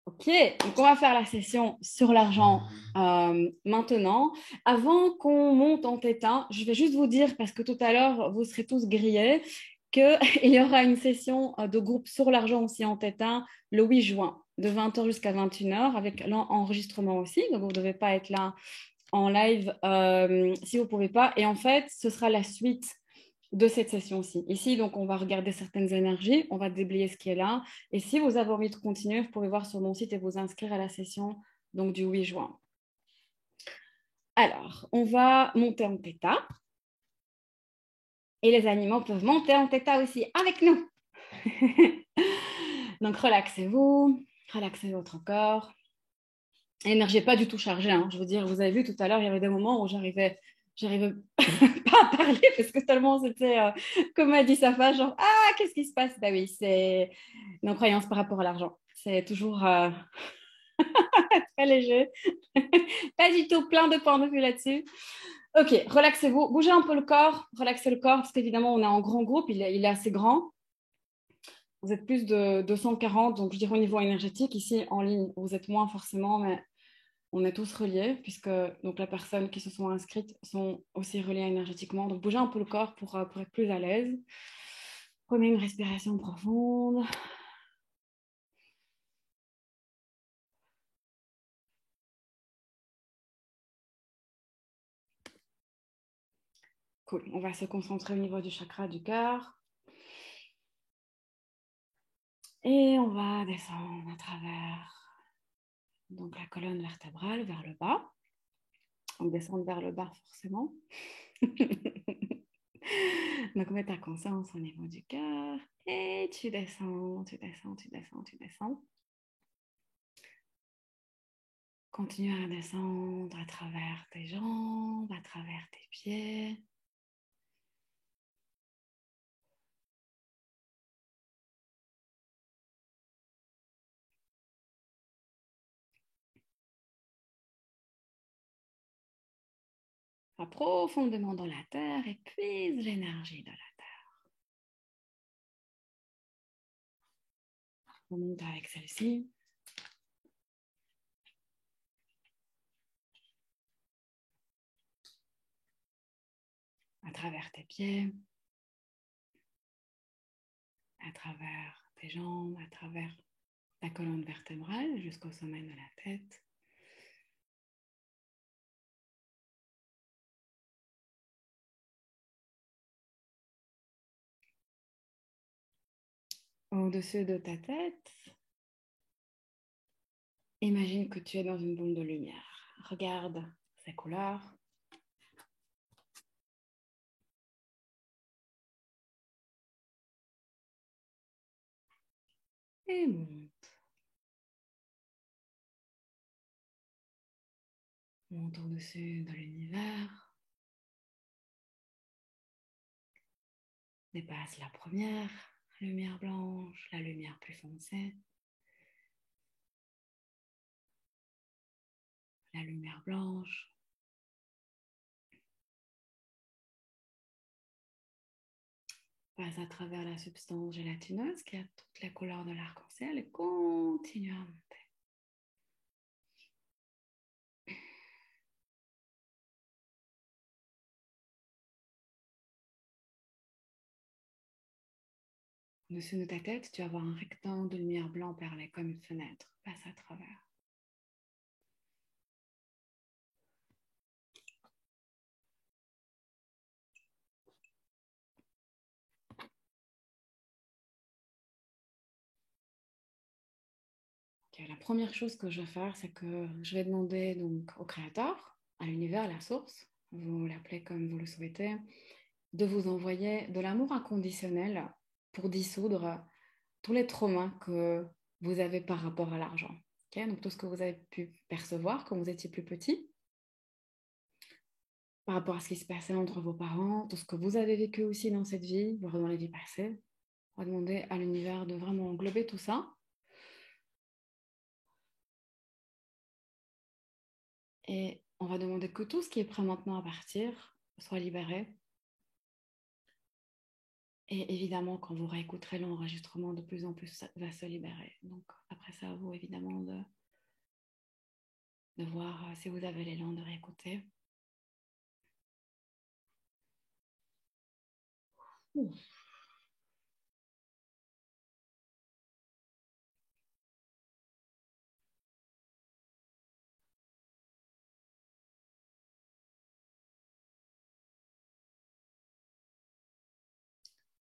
Ok, donc on va faire la session sur l'argent maintenant. Avant qu'on monte en tétin, je vais juste vous dire, parce que tout à l'heure, vous serez tous grillés, qu'il y aura une session de groupe sur l'argent aussi en tétin le 8 juin, de 20h jusqu'à 21h, avec l'enregistrement aussi. Donc, vous ne devez pas être là en live si vous ne pouvez pas. Et en fait, ce sera la suite de cette session-ci. Ici, donc, on va regarder certaines énergies, on va déblayer ce qui est là. Et si vous avez envie de continuer, vous pouvez voir sur mon site et vous inscrire à la session donc, du 8 juin. Alors, on va monter en θ. Et les animaux peuvent monter en θ aussi avec nous. Donc, relaxez-vous, relaxez votre corps. L'énergie n'est pas du tout chargée. Hein. Je veux dire, vous avez vu tout à l'heure, il y avait des moments où j'arrivais pas à parler parce que tellement c'était, comme a dit Safa, genre, ah, qu'est-ce qui se passe? Bah oui, c'est nos croyances par rapport à l'argent. C'est toujours très léger. Pas du tout plein de points de vue là-dessus. Ok, relaxez-vous, bougez un peu le corps, relaxez le corps parce qu'évidemment, on est en grand groupe, il est assez grand. Vous êtes plus de 240, donc je dirais au niveau énergétique, ici en ligne, vous êtes moins forcément, mais on est tous reliés, puisque donc, les personnes qui se sont inscrites sont aussi reliées énergétiquement. Donc, bougez un peu le corps pour être plus à l'aise. Prenez une respiration profonde. Cool. On va se concentrer au niveau du chakra du cœur. Et on va descendre à travers donc, la colonne vertébrale vers le bas. Donc, descendre vers le bas, forcément. Donc, mets ta conscience au niveau du cœur. Et tu descends, tu descends, tu descends, tu descends. Continue à descendre à travers tes jambes, à travers tes pieds. Va profondément dans la terre et puise l'énergie de la terre. Remonte avec celle-ci. À travers tes pieds, à travers tes jambes, à travers ta colonne vertébrale jusqu'au sommet de la tête. Au-dessus de ta tête, imagine que tu es dans une boule de lumière. Regarde ces couleurs. Et monte. Monte au-dessus de l'univers. Dépasse la première lumière blanche, la lumière plus foncée. La lumière blanche. Passe à travers la substance gélatineuse qui a toutes les couleurs de l'arc-en-ciel et continue à monter. Au-dessus de ta tête, tu vas avoir un rectangle de lumière blanc perlé comme une fenêtre. Passe à travers. Okay, la première chose que je vais faire, c'est que je vais demander donc au Créateur, à l'univers, à la source, vous l'appelez comme vous le souhaitez, de vous envoyer de l'amour inconditionnel pour dissoudre tous les traumas que vous avez par rapport à l'argent. Okay, donc tout ce que vous avez pu percevoir quand vous étiez plus petit, par rapport à ce qui se passait entre vos parents, tout ce que vous avez vécu aussi dans cette vie, voire dans les vies passées. On va demander à l'univers de vraiment englober tout ça. Et on va demander que tout ce qui est prêt maintenant à partir soit libéré. Et évidemment, quand vous réécouterez l'enregistrement, de plus en plus ça va se libérer. Donc, après après, c'est à vous, évidemment, de voir si vous avez l'élan de réécouter. Ouf.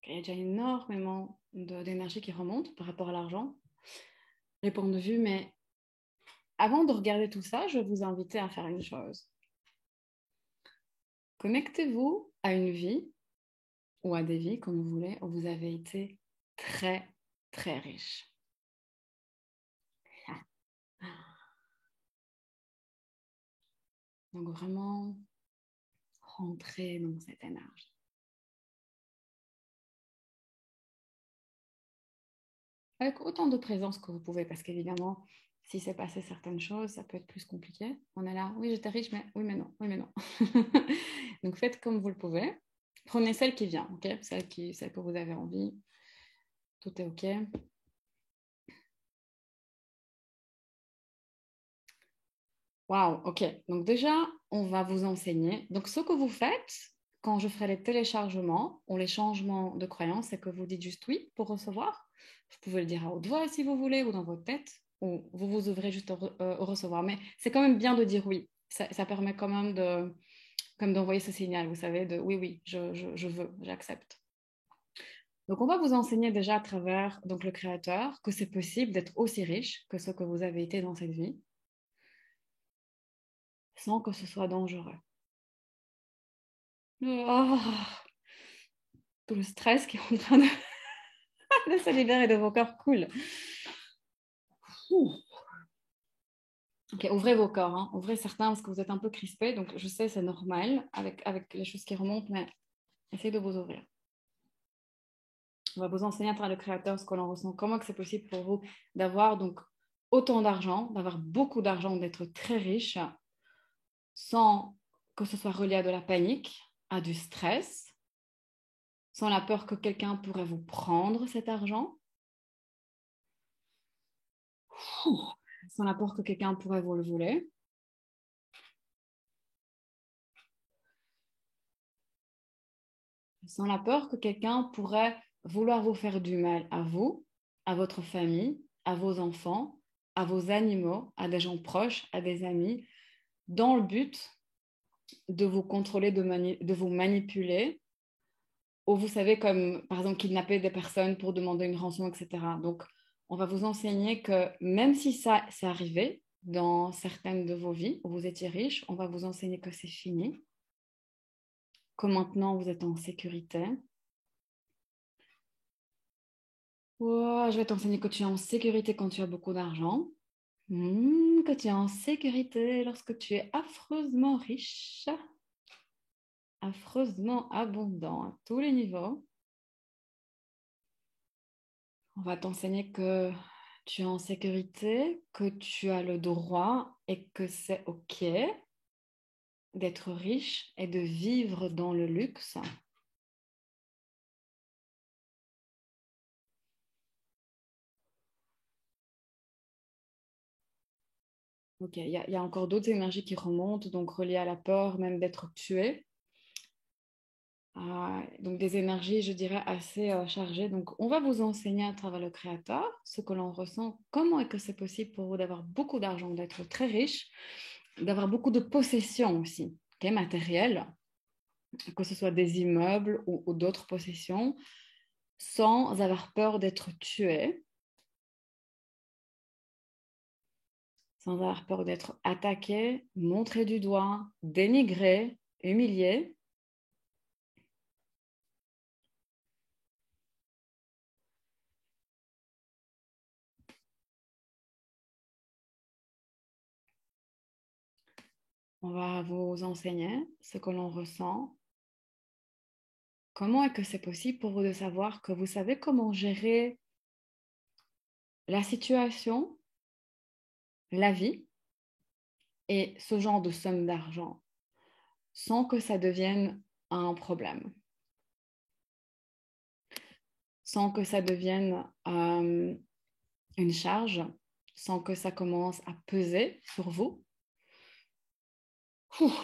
Il y a déjà énormément d'énergie qui remonte par rapport à l'argent, les points de vue, mais avant de regarder tout ça, je vais vous inviter à faire une chose. Connectez-vous à une vie ou à des vies, comme vous voulez, où vous avez été très, très riche. Donc vraiment, rentrez dans cette énergie. Avec autant de présence que vous pouvez, parce qu'évidemment, si c'est passé certaines choses, ça peut être plus compliqué. On est là, oui, j'étais riche, mais oui, mais non, oui, mais non. Donc faites comme vous le pouvez. Prenez celle qui vient, ok? Celle que vous avez envie. Tout est ok. Waouh, ok. Donc déjà, on va vous enseigner. Donc ce que vous faites quand je ferai les téléchargements ou les changements de croyance, c'est que vous dites juste oui pour recevoir. Vous pouvez le dire à haute voix si vous voulez ou dans votre tête, ou vous vous ouvrez juste au recevoir. Mais c'est quand même bien de dire oui. Ça permet quand même comme d'envoyer ce signal, vous savez, de oui, oui, je veux, j'accepte. Donc on va vous enseigner déjà à travers donc, le Créateur que c'est possible d'être aussi riche que ce que vous avez été dans cette vie sans que ce soit dangereux. Oh, tout le stress qui est en train de se libérer de vos corps, cool. Ouh. Ok, ouvrez vos corps, hein. Ouvrez certains parce que vous êtes un peu crispés, donc je sais, c'est normal avec les choses qui remontent, mais essayez de vous ouvrir. On va vous enseigner à travers le Créateur ce que l'on ressent, comment que c'est possible pour vous d'avoir donc autant d'argent, d'avoir beaucoup d'argent, d'être très riche, sans que ce soit relié à de la panique, à du stress, sans la peur que quelqu'un pourrait vous prendre cet argent, sans la peur que quelqu'un pourrait vous le voler, sans la peur que quelqu'un pourrait vouloir vous faire du mal à vous, à votre famille, à vos enfants, à vos animaux, à des gens proches, à des amis, dans le but de vous contrôler, de vous manipuler, ou vous savez, comme par exemple kidnapper des personnes pour demander une rançon, etc. Donc, on va vous enseigner que même si ça c'est arrivé dans certaines de vos vies où vous étiez riche, on va vous enseigner que c'est fini, que maintenant vous êtes en sécurité. Oh, je vais t'enseigner que tu es en sécurité quand tu as beaucoup d'argent, que tu es en sécurité lorsque tu es affreusement riche, affreusement abondant à tous les niveaux. On va t'enseigner que tu es en sécurité, que tu as le droit et que c'est OK d'être riche et de vivre dans le luxe. OK, il y a encore d'autres énergies qui remontent, donc reliées à la peur, même d'être tué. Donc des énergies, je dirais, assez chargées. Donc on va vous enseigner à travers le Créateur ce que l'on ressent, comment est-ce que c'est possible pour vous d'avoir beaucoup d'argent, d'être très riche, d'avoir beaucoup de possessions aussi, okay, matérielles, que ce soit des immeubles ou d'autres possessions, sans avoir peur d'être tué, sans avoir peur d'être attaqué, montré du doigt, dénigré, humilié. On va vous enseigner ce que l'on ressent. Comment est-ce que c'est possible pour vous de savoir que vous savez comment gérer la situation, la vie et ce genre de somme d'argent sans que ça devienne un problème, sans que ça devienne une charge sans que ça commence à peser sur vous.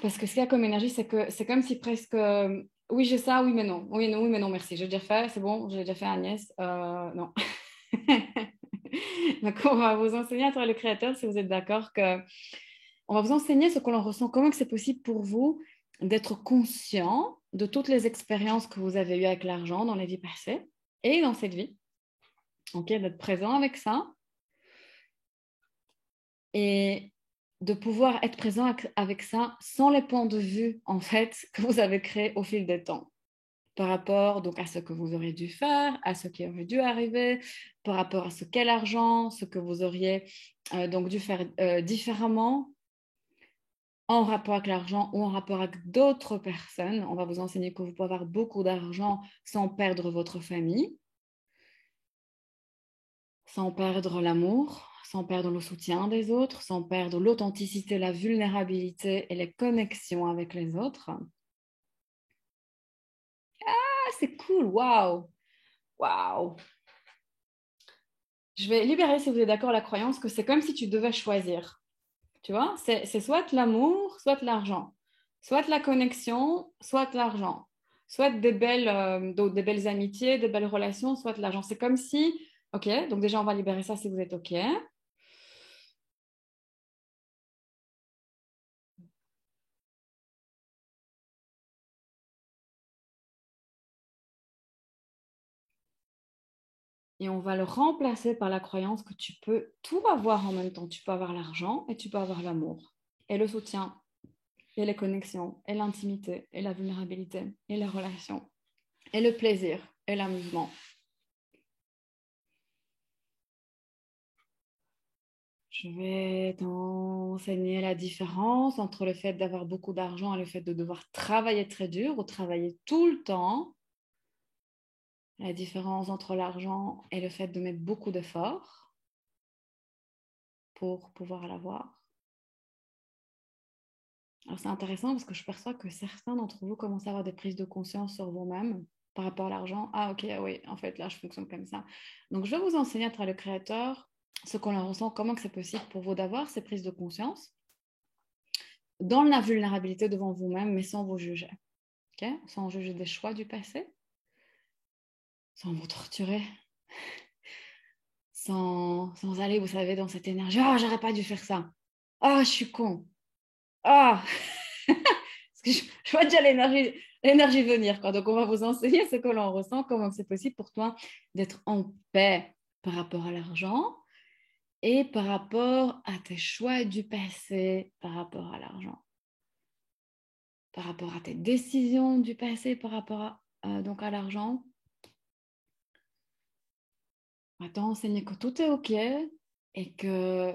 Parce que ce qu'il y a comme énergie, c'est que c'est comme si presque, oui, j'ai ça, oui, mais non. Oui, non, oui, mais non, merci. J'ai déjà fait, c'est bon, j'ai déjà fait Agnès. Non. Donc, on va vous enseigner à travers le créateur, si vous êtes d'accord, que on va vous enseigner ce que l'on ressent, comment que c'est possible pour vous d'être conscient de toutes les expériences que vous avez eues avec l'argent dans les vies passées et dans cette vie. Ok, d'être présent avec ça et de pouvoir être présent avec ça sans les points de vue, en fait, que vous avez créés au fil des temps. Par rapport donc, à ce que vous auriez dû faire, à ce qui aurait dû arriver, par rapport à ce qu'est l'argent, ce que vous auriez donc dû faire différemment en rapport avec l'argent ou en rapport avec d'autres personnes. On va vous enseigner que vous pouvez avoir beaucoup d'argent sans perdre votre famille, sans perdre l'amour, sans perdre le soutien des autres, sans perdre l'authenticité, la vulnérabilité et les connexions avec les autres. Ah, c'est cool, waouh, waouh. Je vais libérer, si vous êtes d'accord, la croyance que c'est comme si tu devais choisir. Tu vois, c'est soit l'amour, soit l'argent, soit la connexion, soit l'argent, soit des belles amitiés, des belles relations, soit l'argent. C'est comme si, ok, donc déjà on va libérer ça si vous êtes ok. Et on va le remplacer par la croyance que tu peux tout avoir en même temps. Tu peux avoir l'argent et tu peux avoir l'amour et le soutien et les connexions et l'intimité et la vulnérabilité et les relations et le plaisir et l'amusement. Je vais t'enseigner la différence entre le fait d'avoir beaucoup d'argent et le fait de devoir travailler très dur ou travailler tout le temps. La différence entre l'argent et le fait de mettre beaucoup d'efforts pour pouvoir l'avoir. Alors c'est intéressant parce que je perçois que certains d'entre vous commencent à avoir des prises de conscience sur vous-même par rapport à l'argent. Ah ok, oui, en fait là je fonctionne comme ça. Donc je vais vous enseigner à travers le créateur ce qu'on en ressent, comment que c'est possible pour vous d'avoir ces prises de conscience dans la vulnérabilité devant vous-même, mais sans vous juger. Okay, sans juger des choix du passé, sans vous torturer, sans aller, vous savez, dans cette énergie. Oh, j'aurais pas dû faire ça. Oh, je suis con. Ah, oh. Parce que je vois déjà l'énergie venir. Quoi. Donc, on va vous enseigner ce que l'on ressent, comment c'est possible pour toi d'être en paix par rapport à l'argent et par rapport à tes choix du passé par rapport à l'argent, par rapport à tes décisions du passé par rapport donc à l'argent. On va t'enseigner que tout est OK et que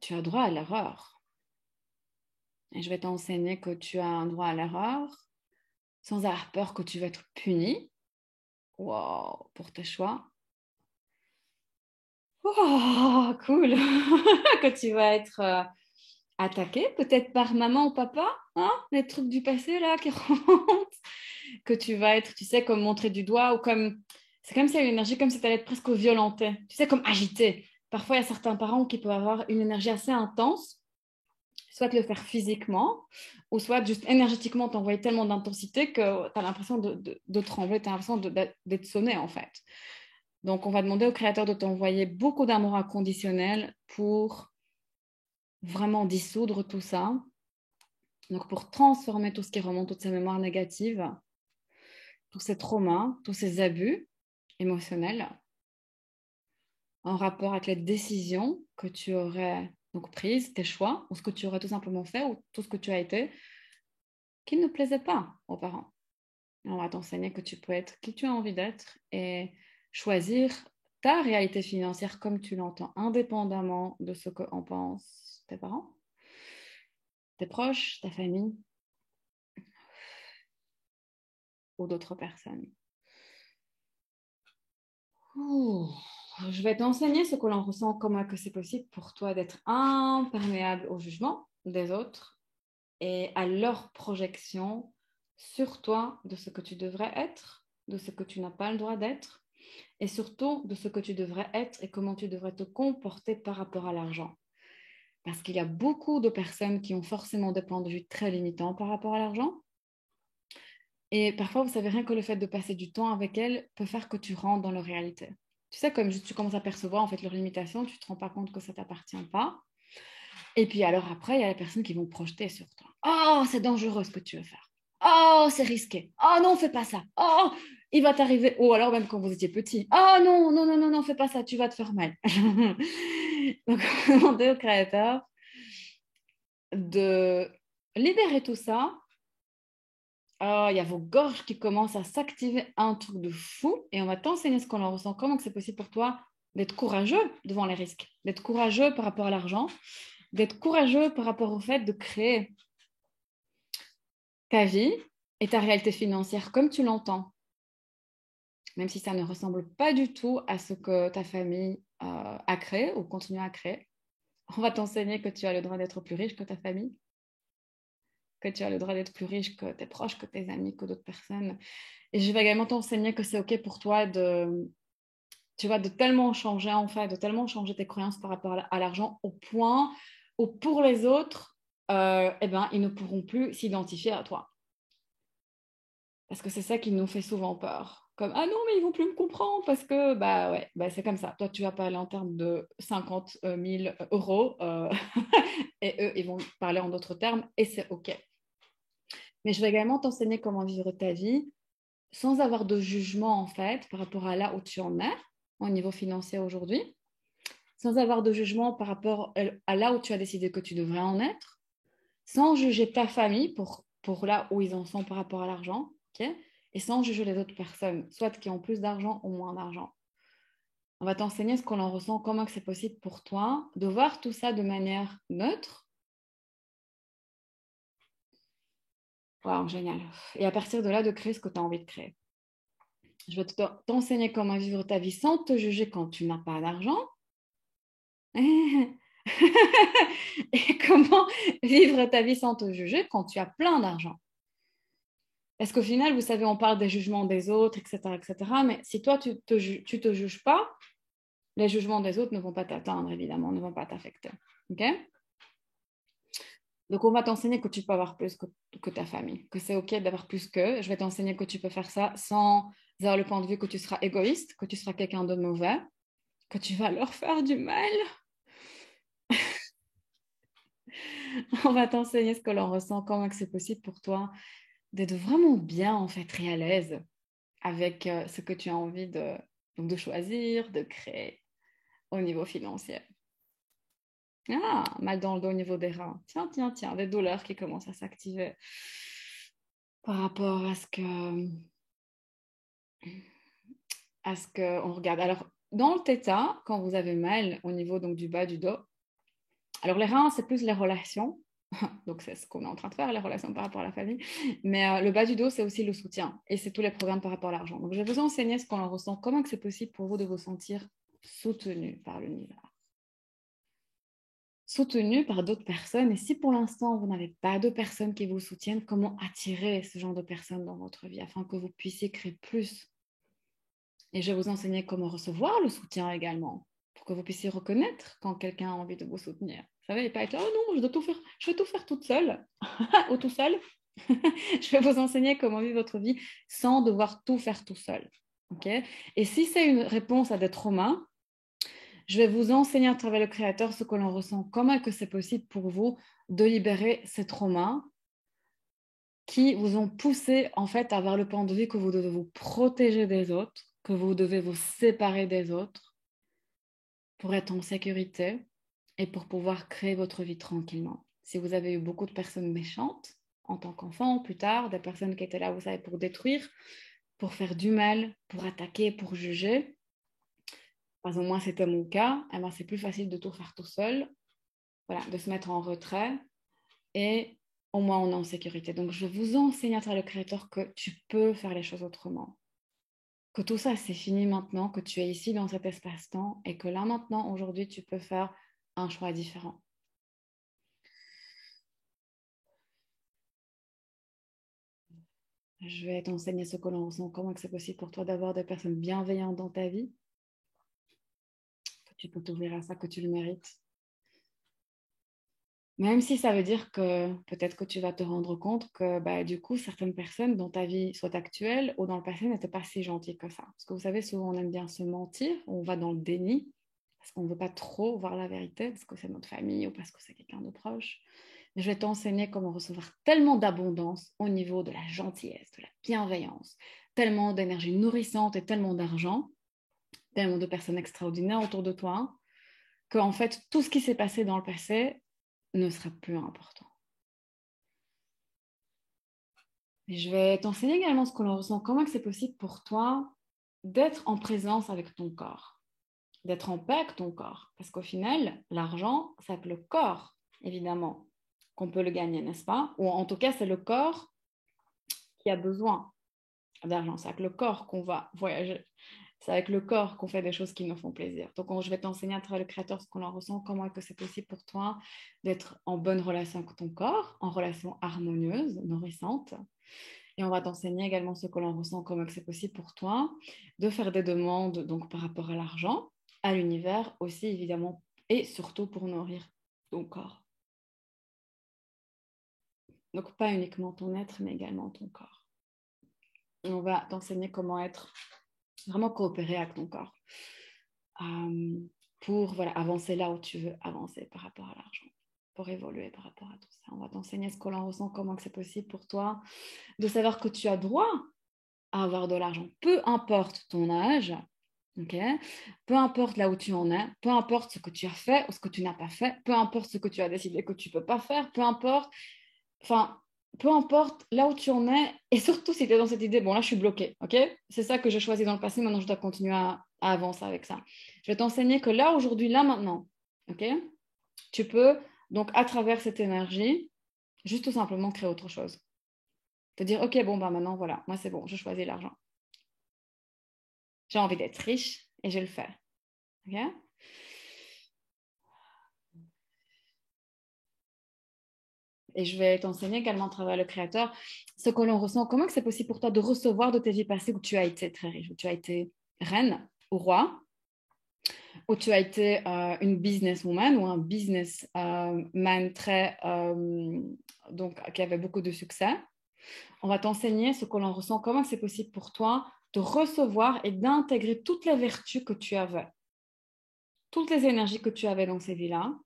tu as droit à l'erreur. Et je vais t'enseigner que tu as un droit à l'erreur sans avoir peur que tu vas être puni. Wow, pour tes choix. Oh, cool. Que tu vas être attaqué, peut-être par maman ou papa, hein, les trucs du passé là qui remontent. Que tu vas être, tu sais, comme montré du doigt ou comme. C'est comme si il y a une énergie, comme si tu allais être presque violenté. Tu sais, comme agité. Parfois, il y a certains parents qui peuvent avoir une énergie assez intense, soit le faire physiquement, ou soit juste énergétiquement t'envoyer tellement d'intensité que tu as l'impression de trembler, tu as l'impression d'être sonné en fait. Donc, on va demander au créateur de t'envoyer beaucoup d'amour inconditionnel pour vraiment dissoudre tout ça. Donc, pour transformer tout ce qui remonte, toutes ces mémoires négatives, tous ces traumas, tous ces abus émotionnels en rapport avec les décisions que tu aurais donc prises, tes choix, ou ce que tu aurais tout simplement fait, ou tout ce que tu as été, qui ne plaisait pas aux parents. On va t'enseigner que tu peux être qui tu as envie d'être et choisir ta réalité financière comme tu l'entends, indépendamment de ce qu'en pensent tes parents, tes proches, ta famille ou d'autres personnes. Ouh. Je vais t'enseigner ce que l'on ressent, comment que c'est possible pour toi d'être imperméable au jugement des autres et à leur projection sur toi de ce que tu devrais être, de ce que tu n'as pas le droit d'être et surtout de ce que tu devrais être et comment tu devrais te comporter par rapport à l'argent. Parce qu'il y a beaucoup de personnes qui ont forcément des points de vue très limitants par rapport à l'argent. Et parfois, vous savez, rien que le fait de passer du temps avec elles peut faire que tu rentres dans leur réalité. Tu sais, comme tu commences à percevoir en fait leurs limitations, tu ne te rends pas compte que ça ne t'appartient pas. Et puis alors après, il y a les personnes qui vont projeter sur toi. Oh, c'est dangereux ce que tu veux faire. Oh, c'est risqué. Oh non, fais pas ça. Oh, il va t'arriver. Ou alors même quand vous étiez petit. Oh non, non, non, non, non, fais pas ça, tu vas te faire mal. Donc, demandez au créateur de libérer tout ça. Oh, il y a vos gorges qui commencent à s'activer un truc de fou et on va t'enseigner ce qu'on en ressent. Comment que c'est possible pour toi d'être courageux devant les risques, d'être courageux par rapport à l'argent, d'être courageux par rapport au fait de créer ta vie et ta réalité financière comme tu l'entends, même si ça ne ressemble pas du tout à ce que ta famille a créé ou continue à créer. On va t'enseigner que tu as le droit d'être plus riche que ta famille, que tu as le droit d'être plus riche que tes proches, que tes amis, que d'autres personnes. Et je vais également t'enseigner que c'est OK pour toi de, tu vois, de tellement changer, en fait, de tellement changer tes croyances par rapport à l'argent au point où pour les autres, eh ben, ils ne pourront plus s'identifier à toi. Parce que c'est ça qui nous fait souvent peur. Comme, ah non, mais ils vont plus me comprendre parce que, bah ouais, bah c'est comme ça. Toi, tu vas parler en termes de 50 000 euros et eux, ils vont parler en d'autres termes et c'est OK. Mais je vais également t'enseigner comment vivre ta vie sans avoir de jugement, en fait, par rapport à là où tu en es, au niveau financier aujourd'hui, sans avoir de jugement par rapport à là où tu as décidé que tu devrais en être, sans juger ta famille pour là où ils en sont par rapport à l'argent, ok, et sans juger les autres personnes, soit qui ont plus d'argent ou moins d'argent. On va t'enseigner ce qu'on en ressent, comment que c'est possible pour toi de voir tout ça de manière neutre. Wow, génial. Et à partir de là, de créer ce que tu as envie de créer. Je vais t'enseigner comment vivre ta vie sans te juger quand tu n'as pas d'argent. Et comment vivre ta vie sans te juger quand tu as plein d'argent. Parce qu'au final, vous savez, on parle des jugements des autres, etc., etc. Mais si toi, tu te juges pas, les jugements des autres ne vont pas t'atteindre, évidemment, ne vont pas t'affecter. OK? Donc, on va t'enseigner que tu peux avoir plus que ta famille, que c'est OK d'avoir plus que. Je vais t'enseigner que tu peux faire ça sans avoir le point de vue que tu seras égoïste, que tu seras quelqu'un de mauvais, que tu vas leur faire du mal. On va t'enseigner ce que l'on ressent, comment que c'est possible pour toi d'être vraiment bien, en fait, et à l'aise avec ce que tu as envie donc de choisir, de créer au niveau financier. Ah, mal dans le dos au niveau des reins. Tiens, tiens, tiens, des douleurs qui commencent à s'activer par rapport à ce que on regarde. Alors, dans le theta, quand vous avez mal au niveau donc, du bas du dos, alors les reins, c'est plus les relations. Donc, c'est ce qu'on est en train de faire, les relations par rapport à la famille. Mais le bas du dos, c'est aussi le soutien. Et c'est tous les programmes par rapport à l'argent. Donc, je vais vous enseigner ce qu'on en ressent, comment que c'est possible pour vous de vous sentir soutenu par l'univers. Soutenu par d'autres personnes. Et si pour l'instant, vous n'avez pas de personnes qui vous soutiennent, comment attirer ce genre de personnes dans votre vie afin que vous puissiez créer plus. Et je vais vous enseigner comment recevoir le soutien également, pour que vous puissiez reconnaître quand quelqu'un a envie de vous soutenir. Vous savez, et pas être là, oh non, je vais tout faire toute seule, ou tout seul. Je vais vous enseigner comment vivre votre vie sans devoir tout faire tout seul. Okay. Et si c'est une réponse à des traumas, je vais vous enseigner à travers le créateur ce que l'on ressent, comment que c'est possible pour vous de libérer ces traumas qui vous ont poussé en fait à avoir le point de vue que vous devez vous protéger des autres, que vous devez vous séparer des autres pour être en sécurité et pour pouvoir créer votre vie tranquillement. Si vous avez eu beaucoup de personnes méchantes en tant qu'enfant, plus tard, des personnes qui étaient là, vous savez, pour détruire, pour faire du mal, pour attaquer, pour juger, au moins c'était mon cas, eh ben, c'est plus facile de tout faire tout seul, voilà, de se mettre en retrait et au moins on est en sécurité. Donc je vous enseigne à travers le créateur que tu peux faire les choses autrement. Que tout ça c'est fini maintenant, que tu es ici dans cet espace-temps et que là maintenant, aujourd'hui, tu peux faire un choix différent. Je vais t'enseigner ce que l'on ressent, comment que c'est possible pour toi d'avoir des personnes bienveillantes dans ta vie, que tu peux t'ouvrir à ça, que tu le mérites. Même si ça veut dire que peut-être que tu vas te rendre compte que du coup, certaines personnes dans ta vie, soit actuelle ou dans le passé, n'étaient pas si gentilles que ça. Parce que vous savez, souvent on aime bien se mentir, on va dans le déni, parce qu'on ne veut pas trop voir la vérité, parce que c'est notre famille ou parce que c'est quelqu'un de proche. Mais je vais t'enseigner comment recevoir tellement d'abondance au niveau de la gentillesse, de la bienveillance, tellement d'énergie nourrissante et tellement d'argent, tellement de personnes extraordinaires autour de toi, qu'en fait, tout ce qui s'est passé dans le passé ne sera plus important. Et je vais t'enseigner également ce que l'on ressent, comment c'est possible pour toi d'être en présence avec ton corps, d'être en paix avec ton corps. Parce qu'au final, l'argent, c'est avec le corps, évidemment, qu'on peut le gagner, n'est-ce pas? Ou en tout cas, c'est le corps qui a besoin d'argent. C'est avec le corps qu'on va voyager. C'est avec le corps qu'on fait des choses qui nous font plaisir. Donc, je vais t'enseigner à travers le créateur ce qu'on en ressent, comment est-ce que c'est possible pour toi d'être en bonne relation avec ton corps, en relation harmonieuse, nourrissante. Et on va t'enseigner également ce que l'on ressent, comment c'est possible pour toi de faire des demandes donc par rapport à l'argent, à l'univers aussi évidemment, et surtout pour nourrir ton corps. Donc pas uniquement ton être, mais également ton corps. Et on va t'enseigner comment être vraiment coopéré avec ton corps pour avancer là où tu veux avancer par rapport à l'argent, pour évoluer par rapport à tout ça. On va t'enseigner ce que l'on ressent, comment c'est possible pour toi de savoir que tu as droit à avoir de l'argent, peu importe ton âge, ok, peu importe là où tu en es, peu importe ce que tu as fait ou ce que tu n'as pas fait, peu importe ce que tu as décidé que tu ne peux pas faire, enfin, peu importe là où tu en es, et surtout si tu es dans cette idée, bon là je suis bloquée, ok, c'est ça que j'ai choisi dans le passé, maintenant je dois continuer à avancer avec ça. Je vais t'enseigner que là, aujourd'hui, là, maintenant, ok, tu peux, donc à travers cette énergie, juste tout simplement créer autre chose. Te dire, ok, bon, maintenant, voilà, moi c'est bon, je choisis l'argent. J'ai envie d'être riche et je le fais. Okay. Et je vais t'enseigner également à travers le créateur ce que l'on ressent. Comment c'est possible pour toi de recevoir de tes vies passées où tu as été très riche, où tu as été reine ou roi, où tu as été une businesswoman ou un businessman donc, qui avait beaucoup de succès. On va t'enseigner ce que l'on ressent. Comment c'est possible pour toi de recevoir et d'intégrer toutes les vertus que tu avais, toutes les énergies que tu avais dans ces vies-là.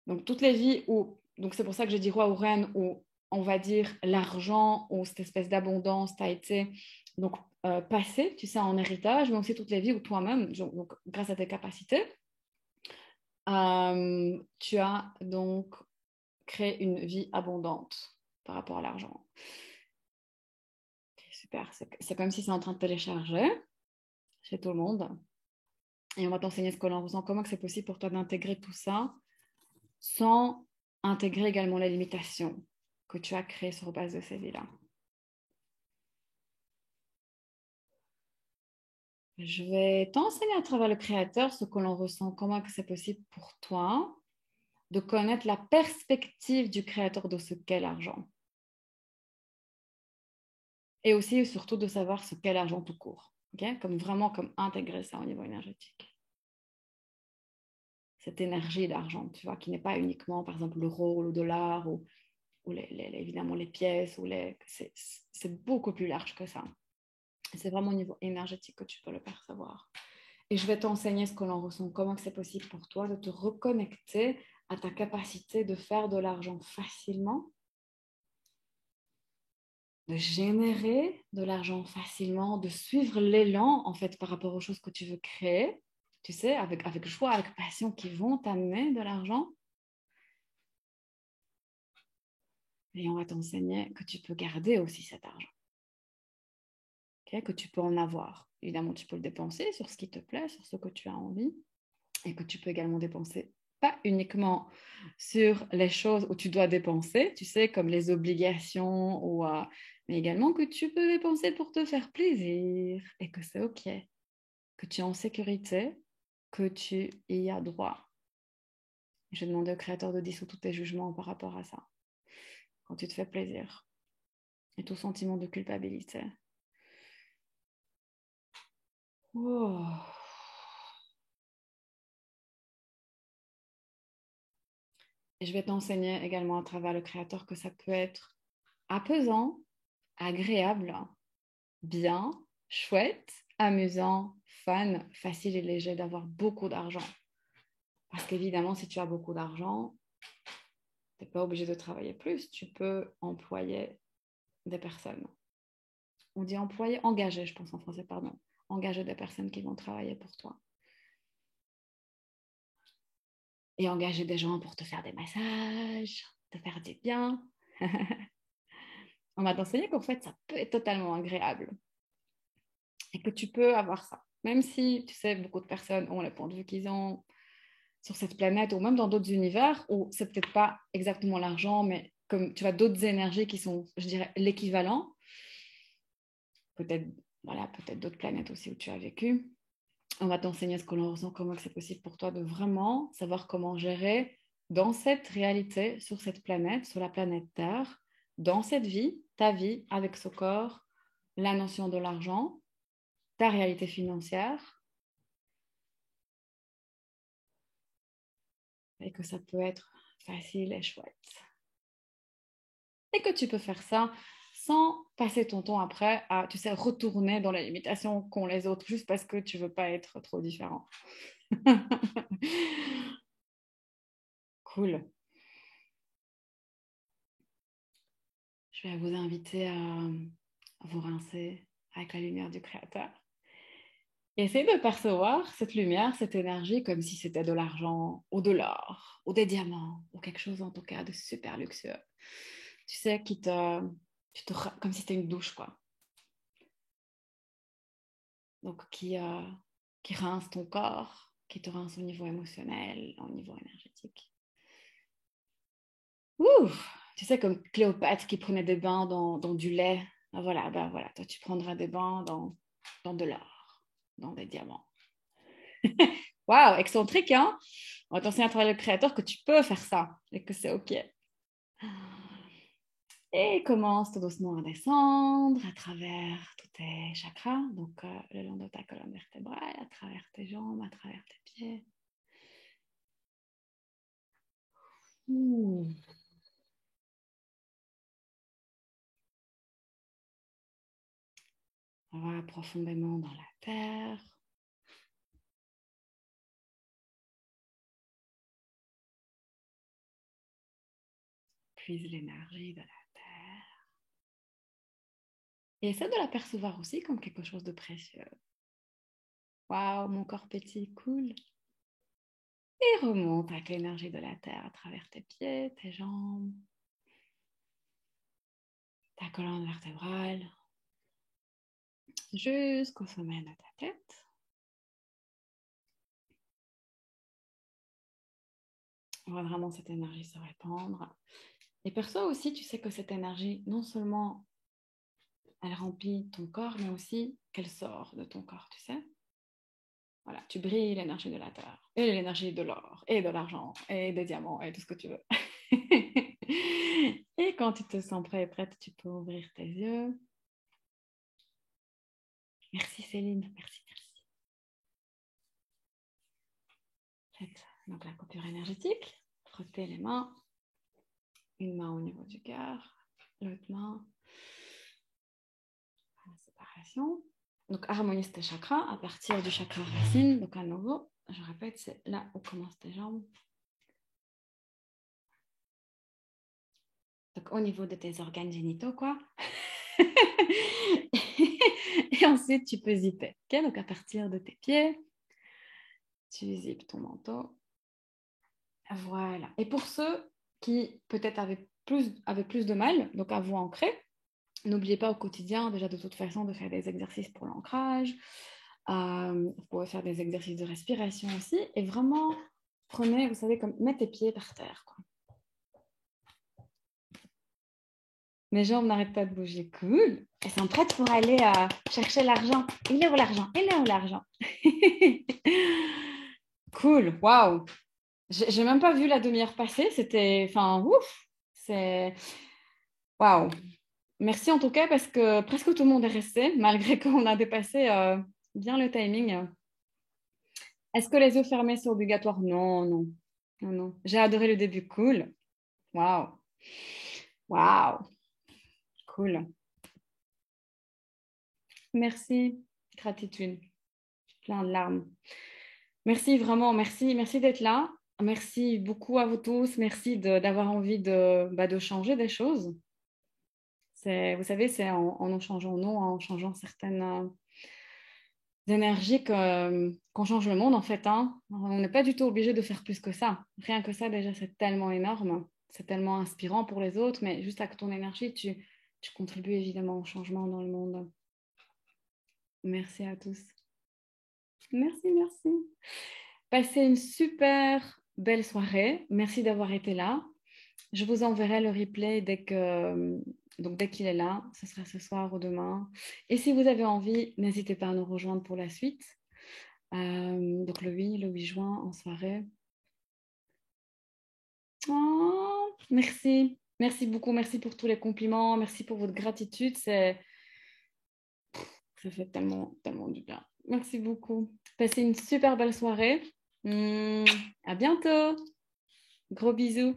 Donc, toutes les vies où, donc c'est pour ça que j'ai dit roi ou reine, où on va dire l'argent ou cette espèce d'abondance t'a été donc passé, tu sais, en héritage, mais aussi toutes les vies où toi-même, donc grâce à tes capacités, tu as donc créé une vie abondante par rapport à l'argent. Okay, super, c'est comme si c'est en train de télécharger chez tout le monde. Et on va t'enseigner ce que l'on ressent, comment c'est possible pour toi d'intégrer tout ça sans intégrer également les limitations que tu as créées sur base de ces vies-là. Je vais t'enseigner à travers le créateur ce que l'on ressent, comment c'est possible pour toi de connaître la perspective du créateur de ce qu'est l'argent. Et aussi et surtout de savoir ce qu'est l'argent tout court. Okay? Comme intégrer ça au niveau énergétique. Cette énergie d'argent, tu vois, qui n'est pas uniquement, par exemple, l'euro ou le dollar ou évidemment les pièces. C'est beaucoup plus large que ça. C'est vraiment au niveau énergétique que tu peux le percevoir. Et je vais t'enseigner ce que l'on ressent, comment c'est possible pour toi de te reconnecter à ta capacité de faire de l'argent facilement, de générer de l'argent facilement, de suivre l'élan en fait par rapport aux choses que tu veux créer, tu sais, avec joie, avec passion qui vont t'amener de l'argent. Et on va t'enseigner que tu peux garder aussi cet argent, okay? Que tu peux en avoir. Évidemment, tu peux le dépenser sur ce qui te plaît, sur ce que tu as envie, et que tu peux également dépenser pas uniquement sur les choses où tu dois dépenser, tu sais, comme les obligations, mais également que tu peux dépenser pour te faire plaisir et que c'est OK, que tu es en sécurité, que tu y as droit. Je vais demander au créateur de dissoudre tous tes jugements par rapport à ça, quand tu te fais plaisir. et tout sentiment de culpabilité. Oh. Et je vais t'enseigner également à travers le créateur que ça peut être apaisant, agréable, bien, chouette, amusant, fun, facile et léger d'avoir beaucoup d'argent. Parce qu'évidemment, si tu as beaucoup d'argent, tu n'es pas obligé de travailler plus. Tu peux employer des personnes. On dit employer, engager, je pense en français, pardon. Engager des personnes qui vont travailler pour toi. Et engager des gens pour te faire des massages, te faire du bien. On va t'enseigner qu'en fait, ça peut être totalement agréable. Et que tu peux avoir ça. Même si, tu sais, beaucoup de personnes ont les points de vue qu'ils ont sur cette planète ou même dans d'autres univers où c'est peut-être pas exactement l'argent, mais comme tu as d'autres énergies qui sont, je dirais, l'équivalent. Peut-être, voilà, peut-être d'autres planètes aussi où tu as vécu. On va t'enseigner ce que l'on ressent, comment c'est possible pour toi de vraiment savoir comment gérer dans cette réalité, sur cette planète, sur la planète Terre, dans cette vie, ta vie avec ce corps, la notion de l'argent, ta réalité financière, et que ça peut être facile et chouette. Et que tu peux faire ça sans passer ton temps après à, tu sais, retourner dans les limitations qu'ont les autres juste parce que tu veux pas être trop différent. Cool. Je vais vous inviter à vous rincer avec la lumière du Créateur. Et essayez de percevoir cette lumière, cette énergie comme si c'était de l'argent ou de l'or ou des diamants ou quelque chose en tout cas de super luxueux. Tu sais, comme si c'était une douche, quoi. Donc, qui rince ton corps, qui te rince au niveau émotionnel, au niveau énergétique. Ouh, tu sais, comme Cléopâtre qui prenait des bains dans du lait. Ben voilà, toi, tu prendras des bains dans de l'or, dans des diamants. Waouh, excentrique, hein? On va t'enseigner à travers le créateur que tu peux faire ça et que c'est OK. Et commence tout doucement à descendre à travers tous tes chakras, donc le long de ta colonne vertébrale, à travers tes jambes, à travers tes pieds. Ouh. On va profondément dans la terre. Puise l'énergie de la terre. Et essaie de l'apercevoir aussi comme quelque chose de précieux. Waouh, mon corps pétille, cool. Et remonte avec l'énergie de la terre à travers tes pieds, tes jambes, ta colonne vertébrale, jusqu'au sommet de ta tête. On voit vraiment cette énergie se répandre. Et perçois aussi, tu sais que cette énergie, non seulement elle remplit ton corps, mais aussi qu'elle sort de ton corps, tu sais. Voilà, tu brilles l'énergie de la terre, et l'énergie de l'or, et de l'argent, et des diamants, et tout ce que tu veux. Et quand tu te sens prêt et prête, tu peux ouvrir tes yeux. Merci Céline, merci, merci. Faites donc la coupure énergétique, frottez les mains, une main au niveau du cœur, l'autre main à la séparation. Donc harmonise tes chakras à partir du chakra racine. Donc à nouveau, je répète, c'est là où commencent tes jambes. Donc au niveau de tes organes génitaux, quoi. Et ensuite, tu peux zipper. Okay, donc à partir de tes pieds, tu zippes ton manteau. Voilà. Et pour ceux qui peut-être avaient plus de mal, donc à vous ancrer, n'oubliez pas au quotidien, déjà de toute façon, de faire des exercices pour l'ancrage. Vous pouvez faire des exercices de respiration aussi. Et vraiment, prenez, vous savez, comme mets tes pieds par terre, quoi. Mes jambes n'arrêtent pas de bouger. Cool. Elles sont prêtes pour aller chercher l'argent. Il est où l'argent? Il est où l'argent? Cool. Waouh. J'ai même pas vu la demi-heure passer. C'était, enfin, ouf. C'est, waouh. Merci en tout cas parce que presque tout le monde est resté, malgré qu'on a dépassé bien le timing. Est-ce que les yeux fermés, c'est obligatoire? Non, non, non, non. J'ai adoré le début. Cool. Waouh. Waouh. Cool. Merci. Gratitude. Plein de larmes. Merci vraiment. Merci. Merci d'être là. Merci beaucoup à vous tous. Merci d'avoir envie de changer des choses. Vous savez, c'est en changeant nous, en changeant certaines énergies qu'on change le monde, en fait. Hein. On n'est pas du tout obligé de faire plus que ça. Rien que ça, déjà, c'est tellement énorme. C'est tellement inspirant pour les autres, mais juste avec ton énergie, tu contribues évidemment au changement dans le monde. Merci à tous. Merci, merci. Passez une super belle soirée. Merci d'avoir été là. Je vous enverrai le replay dès qu'il est là. Ce sera ce soir ou demain. Et si vous avez envie, n'hésitez pas à nous rejoindre pour la suite. Donc le 8 juin en soirée. Oh, merci. Merci beaucoup. Merci pour tous les compliments. Merci pour votre gratitude. Ça fait tellement, tellement du bien. Merci beaucoup. Passez une super belle soirée. À bientôt. Gros bisous.